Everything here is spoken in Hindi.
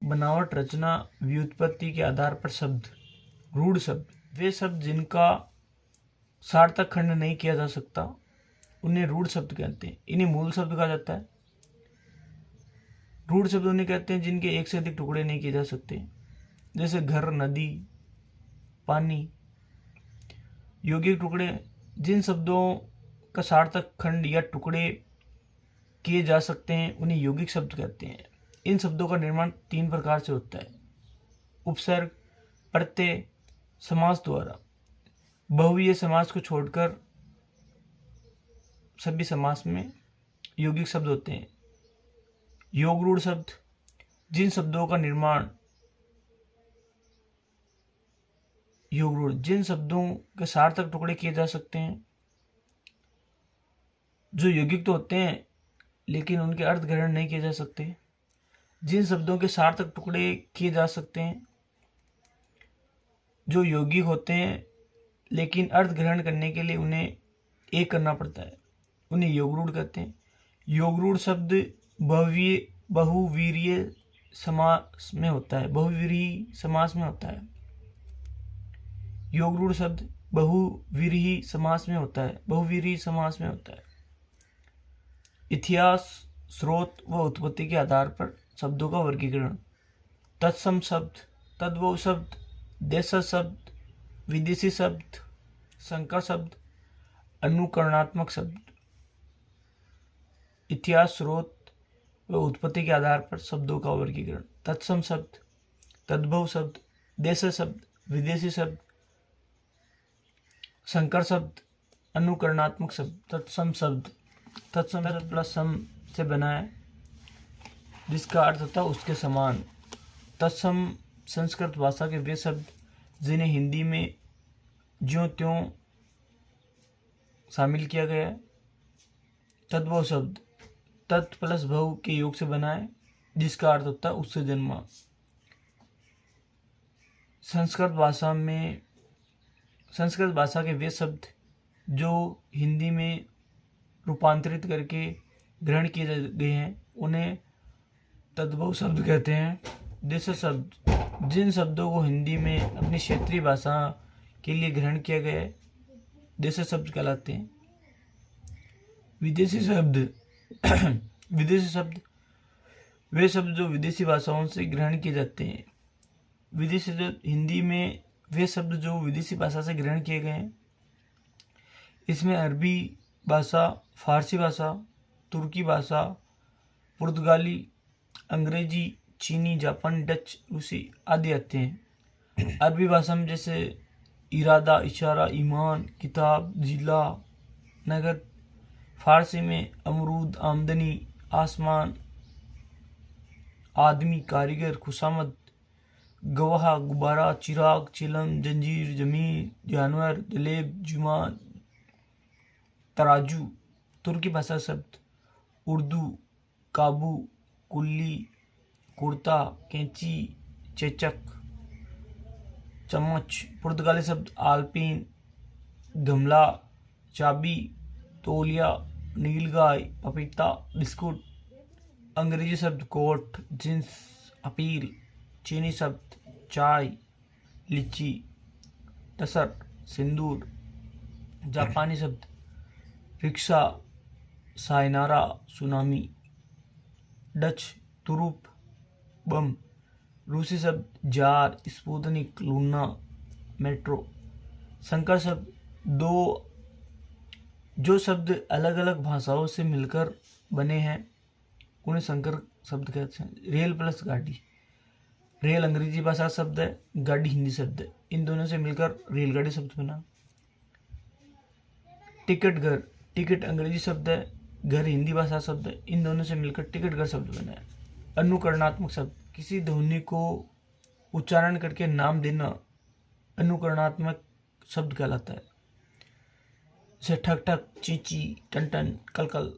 बनावट, रचना, व्युत्पत्ति के आधार पर शब्द। रूढ़ शब्द वे शब्द जिनका सार्थक खंड नहीं किया जा सकता उन्हें रूढ़ शब्द कहते हैं। इन्हें मूल शब्द कहा जाता है। रूढ़ शब्द उन्हें कहते हैं जिनके एक से अधिक टुकड़े नहीं किए जा सकते, जैसे घर, नदी, पानी। यौगिक टुकड़े जिन शब्दों का सार्थक खंड या टुकड़े किए जा सकते हैं उन्हें यौगिक शब्द कहते हैं। इन शब्दों का निर्माण 3 प्रकार से होता है: उपसर्ग, प्रत्यय, समास द्वारा। बहुव्रीहि समास को छोड़कर सभी समास में यौगिक शब्द होते हैं। योग रूढ़ शब्द जिन शब्दों का निर्माण योग रूढ़ जिन शब्दों के सार्थक टुकड़े किए जा सकते हैं, जो यौगिक तो होते हैं लेकिन उनके अर्थ ग्रहण नहीं किए जा सकते। जिन शब्दों के सार्थक टुकड़े किए जा सकते हैं, जो यौगिक होते हैं लेकिन अर्थ ग्रहण करने के लिए उन्हें एक करना पड़ता है, उन्हें योग रूढ़ कहते हैं। योग रूढ़ शब्द बहुव्रीहि समास में होता है। योग रूढ़ शब्द बहुव्रीहि समास में होता है। इतिहास, स्रोत व उत्पत्ति के आधार पर शब्दों का वर्गीकरण। तत्सम शब्द, तद्भव शब्द, देशज शब्द, विदेशी शब्द, संकर शब्द, अनुकरणात्मक शब्द। इतिहास, स्रोत व उत्पत्ति के आधार पर शब्दों का वर्गीकरण। तत्सम शब्द, तद्भव शब्द, देशज शब्द, विदेशी शब्द, संकर शब्द, अनुकरणात्मक शब्द। तत्सम शब्द प्लस सम से बना है, जिसका अर्थ होता है उसके समान। तत्सम संस्कृत भाषा के वे शब्द जिन्हें हिंदी में ज्यों त्यों शामिल किया गया है। तद्भव शब्द तत् प्लस भव के योग से बना है, जिसका अर्थ होता है उससे जन्मा। संस्कृत भाषा के वे शब्द जो हिंदी में रूपांतरित करके ग्रहण किए गए हैं उन्हें तद्भव शब्द कहते हैं। देशज शब्द जिन शब्दों को हिंदी में अपनी क्षेत्रीय भाषा के लिए ग्रहण किया गया है देशज शब्द कहलाते हैं। विदेशी शब्द वे शब्द जो विदेशी भाषाओं से ग्रहण किए जाते हैं। हिंदी में वे शब्द जो विदेशी भाषा से ग्रहण किए गए हैं, इसमें अरबी भाषा, फारसी भाषा, तुर्की भाषा, पुर्तगाली, अंग्रेजी, चीनी, जापानी, डच, रूसी आदि आते हैं। अरबी भाषा में जैसे इरादा, इशारा, ईमान, किताब, जिला, नगद। फारसी में अमरूद, आमदनी, आसमान, आदमी, कारीगर, खुशामद, गवाह, गुब्बारा, चिराग, चिलम, जंजीर, जमीन, जानवर, जलेब, जुमा, तराजू। तुर्की भाषा शब्द उर्दू, काबू, कुल्ली, कुर्ता, कैंची, चेचक, चम्मच। पुर्तगाली शब्द आल्पिन, गमला, चाबी, तौलिया, नीलगाय, पपीता, बिस्कुट। अंग्रेजी शब्द कोट, जींस, अपील। चीनी शब्द चाय, लीची, टसर, सिंदूर। जापानी शब्द रिक्शा, सायनारा, सुनामी। डच तुरुप, बम। रूसी शब्द जार, स्पुतनिक, लूना, मेट्रो। संकर शब्द जो शब्द अलग अलग भाषाओं से मिलकर बने हैं उन्हें संकर शब्द कहते हैं। रेल प्लस गाड़ी। रेल अंग्रेजी भाषा शब्द है, गाड़ी हिंदी शब्द है। इन दोनों से मिलकर रेलगाड़ी शब्द बना। टिकट घर, टिकट अंग्रेजी शब्द है, घर हिंदी भाषा शब्द है। इन दोनों से मिलकर टिकट घर शब्द बना है। अनुकरणात्मक शब्द किसी ध्वनि को उच्चारण करके नाम देना अनुकरणात्मक शब्द कहलाता है, जैसे ठक ठक, चींची, टन टन, कल कल।